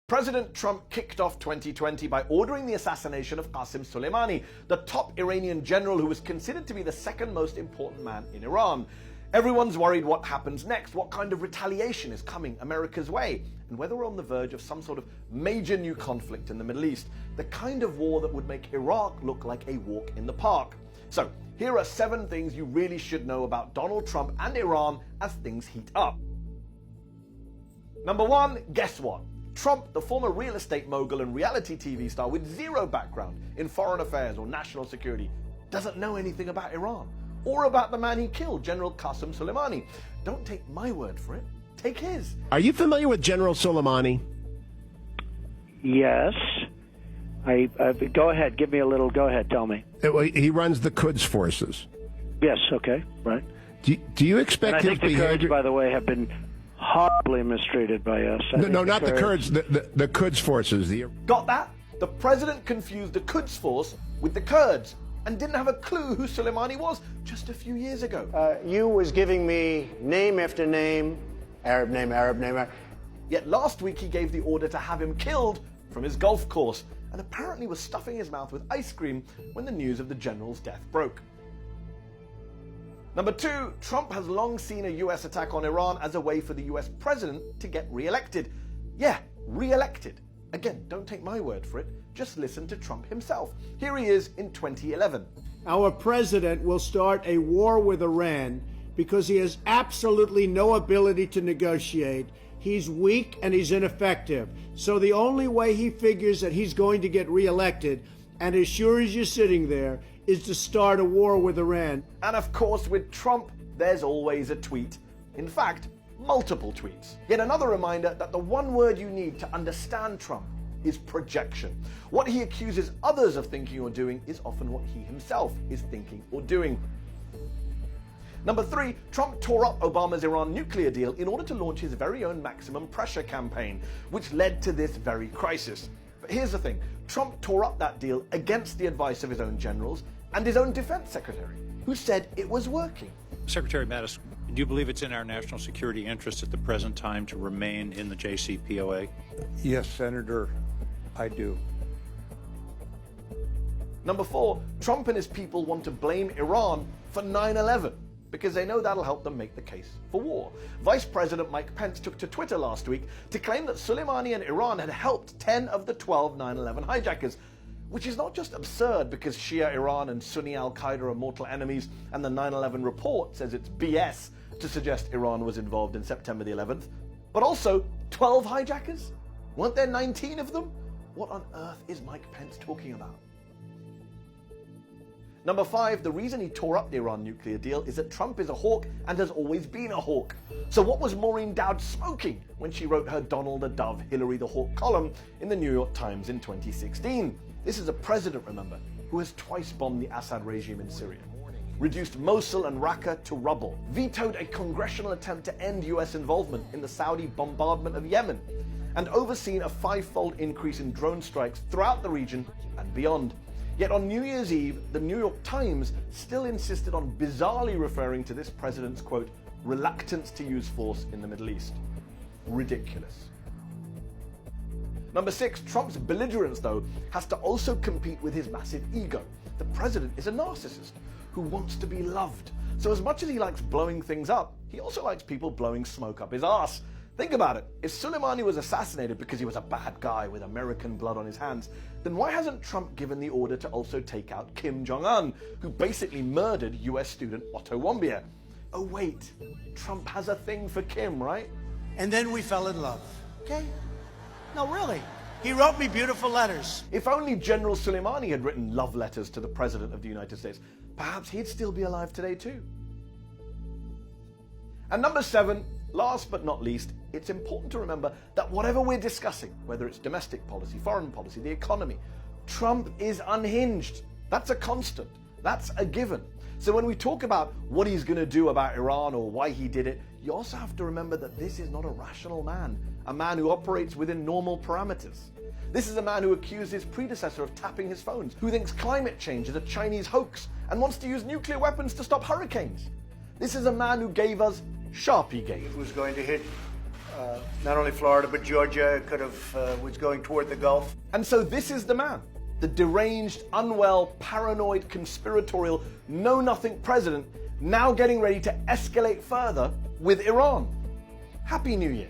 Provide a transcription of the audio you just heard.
President Trump kicked off 2020 by ordering the assassination of Suleimani, the top Iranian general who was considered to be the second most important man in Iran. Everyone's worried what happens next, what kind of retaliation is coming America's way, and whether we're on the verge of some sort of major new conflict in the Middle East, the kind of war that would make Iraq look like a walk in the park. So, here are 7 things you really should know about Donald Trump and Iran as things heat up. Number 1, guess what? Trump, the former real estate mogul and reality TV star with zero background in foreign affairs or national security, doesn't know anything about Iran or about the man he killed, General Soleimani. Don't take my word for it, take his. Are you familiar with General Suleimani? Yes. Go ahead, give me a little, go ahead, tell me. He runs the Quds forces. Yes, okay, right. Do you expect and I his think the behavior... Kurds, by the way, have been horribly mistreated by us. No, not the Kurds, the Quds forces. Got that? The president confused the Quds force with the Kurds and didn't have a clue who Suleimani was just a few years ago. You was giving me name after name, Arab name, Arab name. Yet last week he gave the order to have him killed from his golf course and apparently was stuffing his mouth with ice cream when the news of the general's death broke. Number 2, Trump has long seen a US attack on Iran as a way for the US president to get re-elected. Yeah, re-elected. Again, don't take my word for it, just listen to Trump himself. Here he is in 2011. Our president will start a war with Iran because he has absolutely no ability to negotiate. He's weak and he's ineffective. So the only way he figures that he's going to get re-elected, and as sure as you're sitting there, is to start a war with Iran. And of course, with Trump, there's always a tweet. In fact, multiple tweets. Yet another reminder that the one word you need to understand Trump is projection. What he accuses others of thinking or doing is often what he himself is thinking or doing. Number 3, Trump tore up Obama's Iran nuclear deal in order to launch his very own maximum pressure campaign, which led to this very crisis. But here's the thing, Trump tore up that deal against the advice of his own generals and his own defense secretary, who said it was working. Secretary Mattis, do you believe it's in our national security interest at the present time to remain in the JCPOA? Yes, Senator, I do. Number 4, Trump and his people want to blame Iran for 9/11 because they know that'll help them make the case for war. Vice President Mike Pence took to Twitter last week to claim that Soleimani and Iran had helped 10 of the 12 9/11 hijackers, which is not just absurd because Shia Iran and Sunni al-Qaeda are mortal enemies and the 9/11 report says it's BS to suggest Iran was involved in September the 11th, but also 12 hijackers? Weren't there 19 of them? What on earth is Mike Pence talking about? Number 5, the reason he tore up the Iran nuclear deal is that Trump is a hawk and has always been a hawk. So what was Maureen Dowd smoking when she wrote her Donald the Dove, Hillary the Hawk column in the New York Times in 2016? This is a president, remember, who has twice bombed the Assad regime in Syria, reduced Mosul and Raqqa to rubble, vetoed a congressional attempt to end US involvement in the Saudi bombardment of Yemen, and overseen a 5-fold increase in drone strikes throughout the region and beyond. Yet on New Year's Eve, the New York Times still insisted on bizarrely referring to this president's, quote, reluctance to use force in the Middle East. Ridiculous. Number 6, Trump's belligerence, though, has to also compete with his massive ego. The president is a narcissist who wants to be loved. So as much as he likes blowing things up, he also likes people blowing smoke up his arse. Think about it. If Soleimani was assassinated because he was a bad guy with American blood on his hands, then why hasn't Trump given the order to also take out Kim Jong-un, who basically murdered US student Otto Warmbier? Oh wait, Trump has a thing for Kim, right? And then we fell in love, okay? No, really. He wrote me beautiful letters. If only General Suleimani had written love letters to the President of the United States, perhaps he'd still be alive today too. And number 7, last but not least, it's important to remember that whatever we're discussing, whether it's domestic policy, foreign policy, the economy, Trump is unhinged. That's a constant. That's a given. So when we talk about what he's going to do about Iran or why he did it, you also have to remember that this is not a rational man, a man who operates within normal parameters. This is a man who accused his predecessor of tapping his phones, who thinks climate change is a Chinese hoax and wants to use nuclear weapons to stop hurricanes. This is a man who gave us Sharpiegate. It was going to hit Not only Florida, but Georgia could have was going toward the Gulf. And so this is the man, the deranged, unwell, paranoid, conspiratorial, know-nothing president, now getting ready to escalate further with Iran. Happy New Year.